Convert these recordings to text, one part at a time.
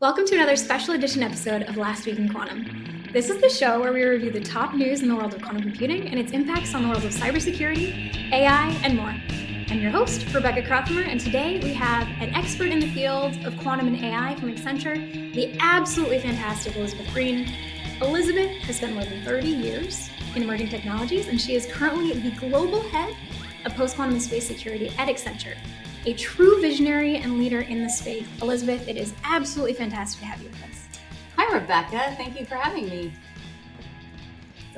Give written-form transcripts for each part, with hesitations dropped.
Welcome to another special edition episode of Last Week in Quantum. This is the show where we review the top news in the world of quantum computing and its impacts on the world of cybersecurity, AI, and more. I'm your host, Rebecca Krothamer, and today we have an expert in the field of quantum and AI from Accenture, the absolutely fantastic Elizabeth Green. Elizabeth has spent more than 30 years in emerging technologies, and she is currently the global head of post-quantum and space security at Accenture. A true visionary and leader in the space. Elizabeth, it is absolutely fantastic to have you with us. Hi, Rebecca. Thank you for having me.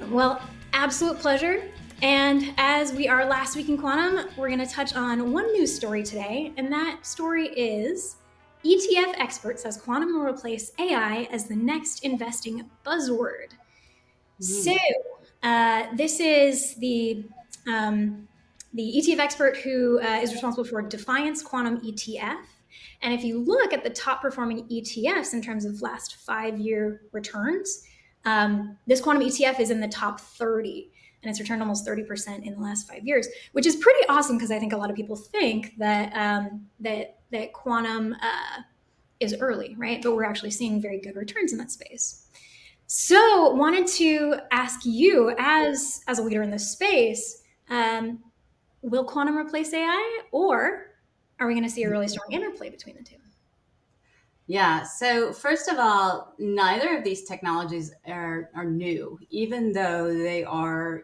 Well, absolute pleasure. And as we are last week in quantum, we're going to touch on one news story today. And that story is ETF expert says quantum will replace AI as the next investing buzzword. So this is the ETF expert who is responsible for Defiance Quantum ETF. And if you look at the top performing ETFs in terms of last 5-year returns, this quantum ETF is in the top 30, and it's returned almost 30% in the last 5 years, which is pretty awesome because I think a lot of people think that that quantum is early, right? But we're actually seeing very good returns in that space. So wanted to ask you, as a leader in this space, will quantum replace AI, or are we going to see a really strong interplay between the two? Yeah. So first of all, neither of these technologies are new, even though they are,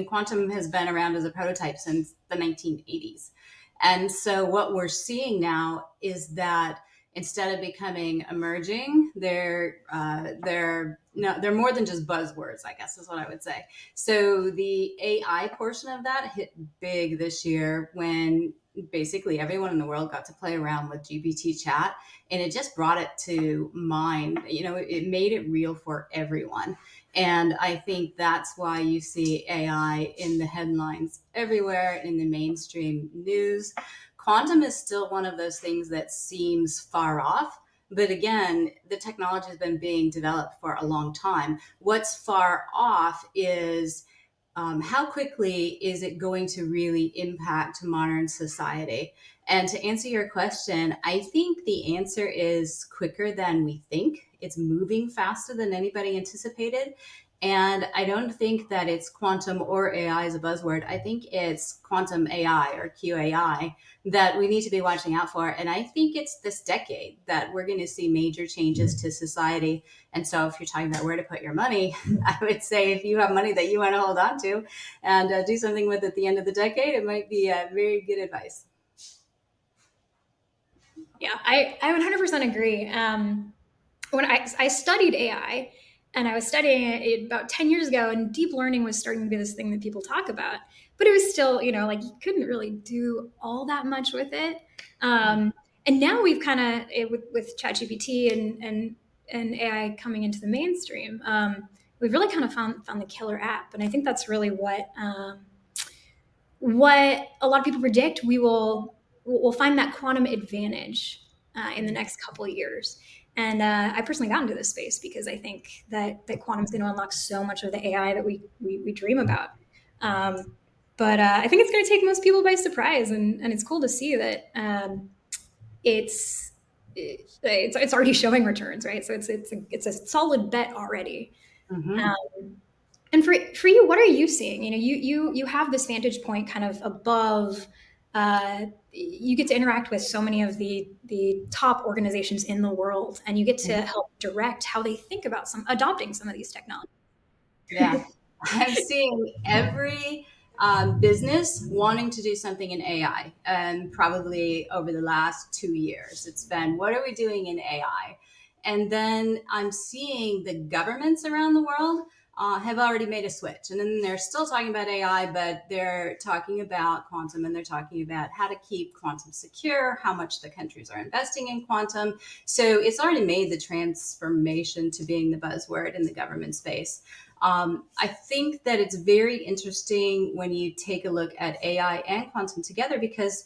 quantum has been around as a prototype since the 1980s. And so what we're seeing now is that instead of becoming emerging, they're more than just buzzwords, I guess is what I would say. So the AI portion of that hit big this year when basically everyone in the world got to play around with GPT chat, and it just brought it to mind. It made it real for everyone. And I think that's why you see AI in the headlines everywhere in the mainstream news. Quantum is still one of those things that seems far off. But again, the technology has been being developed for a long time. What's far off is how quickly is it going to really impact modern society? And to answer your question, I think the answer is quicker than we think. It's moving faster than anybody anticipated. And I don't think that it's quantum or AI as a buzzword. I think it's quantum AI or QAI that we need to be watching out for. And I think it's this decade that we're going to see major changes to society. And so if you're talking about where to put your money, I would say if you have money that you want to hold on to and do something with at the end of the decade, it might be very good advice. Yeah, I 100% agree. When I studied AI, and I was studying it about 10 years ago, and deep learning was starting to be this thing that people talk about, but it was still, like you couldn't really do all that much with it. And now we've kind of, with ChatGPT and AI coming into the mainstream, we've really kind of found the killer app. And I think that's really what a lot of people predict. We'll find that quantum advantage in the next couple of years. And I personally got into this space because I think that quantum is going to unlock so much of the AI that we dream about. But I think it's going to take most people by surprise, and it's cool to see that it's already showing returns, right? So it's a solid bet already. Mm-hmm. And for you, what are you seeing? You have this vantage point kind of above. You get to interact with so many of the top organizations in the world, and you get to help direct how they think about adopting some of these technologies. Yeah, I'm seeing every business wanting to do something in AI, and probably over the last 2 years, it's been, what are we doing in AI? And then I'm seeing the governments around the world have already made a switch. And then they're still talking about AI, but they're talking about quantum, and they're talking about how to keep quantum secure, how much the countries are investing in quantum. So it's already made the transformation to being the buzzword in the government space. I think that it's very interesting when you take a look at AI and quantum together, because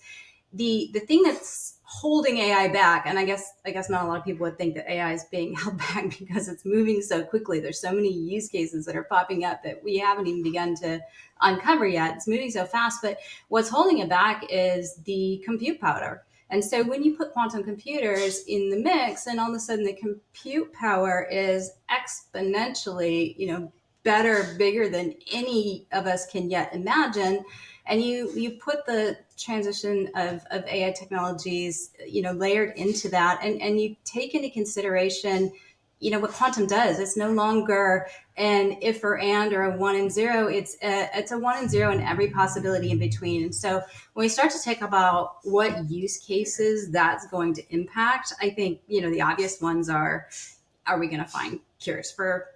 the thing that's holding AI back, and I guess not a lot of people would think that AI is being held back because it's moving so quickly. There's so many use cases that are popping up that we haven't even begun to uncover yet. It's moving so fast, but what's holding it back is the compute power. And so when you put quantum computers in the mix, and all of a sudden the compute power is exponentially, better, bigger than any of us can yet imagine. And you put the transition of AI technologies, layered into that, and you take into consideration, what quantum does. It's no longer an if or and or a one and zero. It's a one and zero in every possibility in between. And so when we start to think about what use cases that's going to impact, I think, the obvious ones are we going to find cures for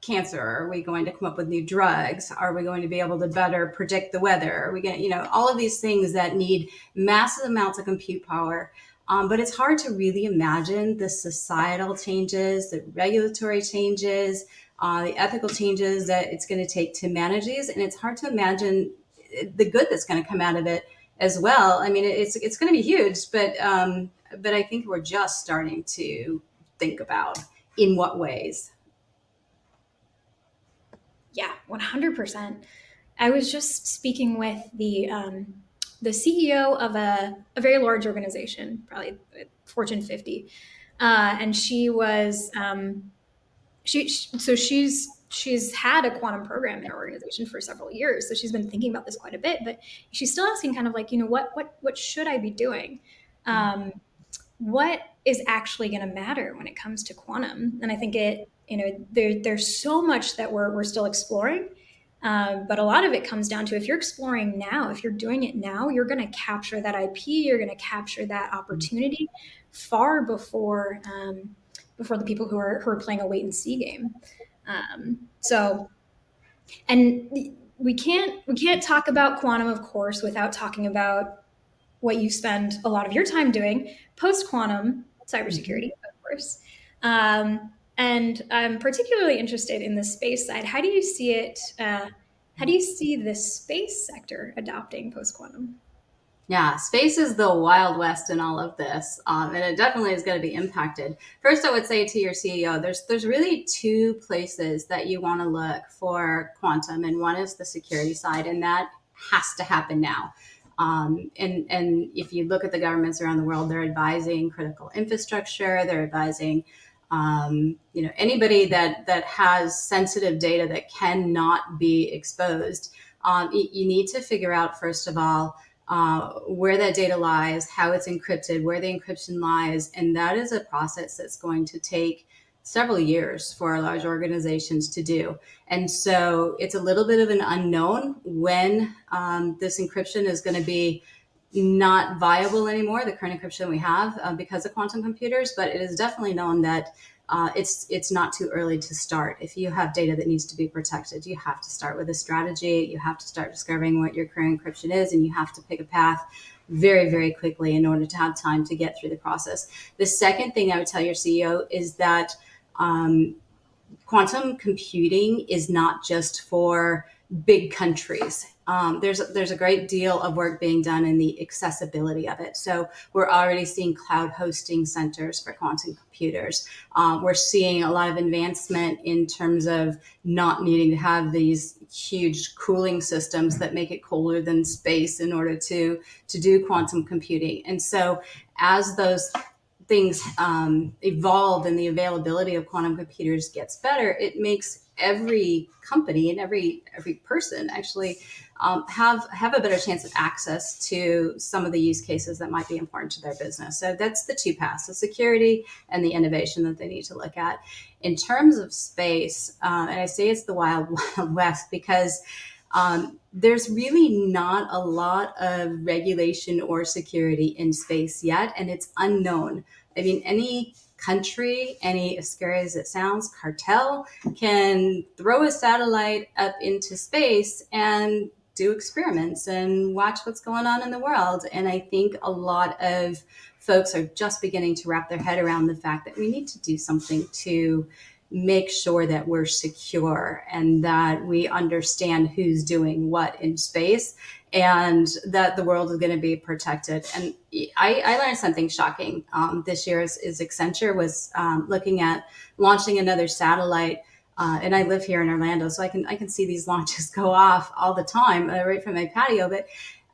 cancer? Are we going to come up with new drugs? Are we going to be able to better predict the weather? Are we going to, all of these things that need massive amounts of compute power. But it's hard to really imagine the societal changes, the regulatory changes, the ethical changes that it's going to take to manage these. And it's hard to imagine the good that's going to come out of it as well. I mean, it's going to be huge, but I think we're just starting to think about in what ways. Yeah, 100%. I was just speaking with the CEO of a very large organization, probably Fortune 50, and she was so she's had a quantum program in her organization for several years, so she's been thinking about this quite a bit. But she's still asking, kind of like, what should I be doing? What is actually going to matter when it comes to quantum? And I think there's so much that we're still exploring. But a lot of it comes down to, if you're exploring now, if you're doing it now, you're going to capture that IP, you're going to capture that opportunity far before the people who are playing a wait and see game. So, and we can't talk about quantum, of course, without talking about what you spend a lot of your time doing, post quantum cybersecurity, of course. And I'm particularly interested in the space side. How do you see it? How do you see the space sector adopting post quantum? Yeah, space is the wild west in all of this, and it definitely is going to be impacted. First, I would say to your CEO, there's really two places that you want to look for quantum, and one is the security side, and that has to happen now. And if you look at the governments around the world, they're advising critical infrastructure, they're advising anybody that has sensitive data that cannot be exposed. You need to figure out, first of all, where that data lies, how it's encrypted, where the encryption lies. And that is a process that's going to take several years for large organizations to do. And so it's a little bit of an unknown when this encryption is going to be not viable anymore, the current encryption we have, because of quantum computers. But it is definitely known that it's not too early to start. If you have data that needs to be protected, you have to start with a strategy. You have to start discovering what your current encryption is, and you have to pick a path very, very quickly in order to have time to get through the process. The second thing I would tell your CEO is that quantum computing is not just for big countries. There's a great deal of work being done in the accessibility of it. So we're already seeing cloud hosting centers for quantum computers. We're seeing a lot of advancement in terms of not needing to have these huge cooling systems that make it colder than space in order to do quantum computing. And so as those things evolve and the availability of quantum computers gets better, it makes every company and every person actually have a better chance of access to some of the use cases that might be important to their business. So that's the two paths: the security and the innovation that they need to look at. In terms of space, and I say it's the wild, wild west because there's really not a lot of regulation or security in space yet, and it's unknown. I mean, any country, any, as scary as it sounds, cartel can throw a satellite up into space and do experiments and watch what's going on in the world. And I think a lot of folks are just beginning to wrap their head around the fact that we need to do something to make sure that we're secure and that we understand who's doing what in space and that the world is going to be protected. And I learned something shocking this year is Accenture was looking at launching another satellite. And I live here in Orlando, so I can see these launches go off all the time right from my patio. But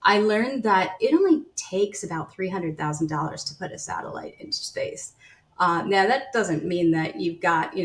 I learned that it only takes about $300,000 to put a satellite into space. Now, that doesn't mean that you've got,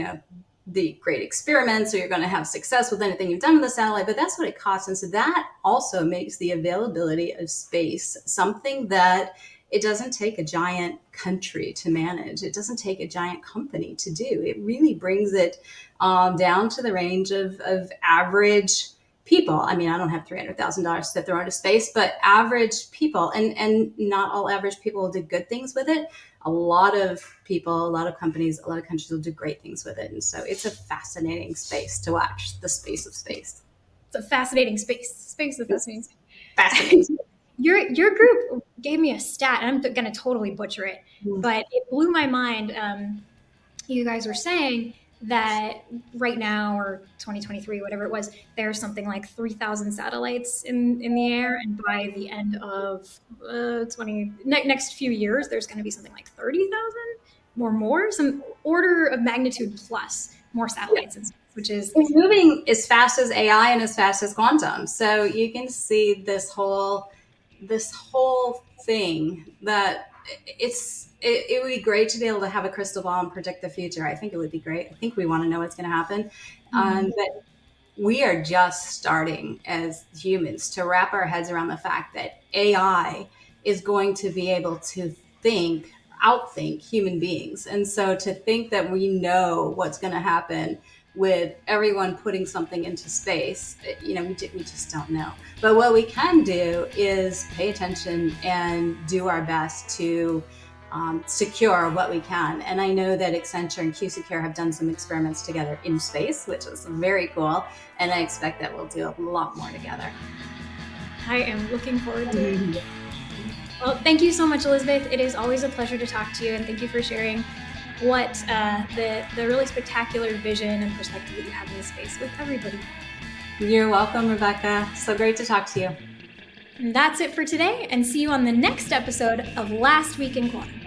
the great experiments or you're going to have success with anything you've done with the satellite, but that's what it costs. And so that also makes the availability of space something that it doesn't take a giant country to manage. It doesn't take a giant company to do. It really brings it down to the range of average people. I mean, I don't have $300,000 to throw into space, but average people, and not all average people will do good things with it. A lot of people, a lot of companies, a lot of countries will do great things with it. And so it's a fascinating space to watch, the space of space. It's a fascinating space. Space is a fascinating space. Fascinating. Your group gave me a stat, and I'm going to totally butcher it, Mm. but it blew my mind. You guys were saying that right now, or 2023, whatever it was, there's something like 3,000 satellites in the air, and by the end of next few years, there's going to be something like 30,000 or more, some order of magnitude plus more satellites in space, which is It's moving as fast as AI and as fast as quantum. So you can see this whole thing that it would be great to be able to have a crystal ball and predict the future. I think it would be great. I think we want to know what's going to happen. But we are just starting as humans to wrap our heads around the fact that AI is going to be able to outthink human beings. And so to think that we know what's going to happen with everyone putting something into space, we just don't know. But what we can do is pay attention and do our best to secure what we can. And I know that Accenture and Q-Secure have done some experiments together in space, which is very cool. And I expect that we'll do a lot more together. I am looking forward to it. Well, thank you so much, Elizabeth. It is always a pleasure to talk to you, and thank you for sharing what the really spectacular vision and perspective that you have in this space with everybody. You're welcome, Rebecca. So great to talk to you. And that's it for today, and see you on the next episode of Last Week in Quantum.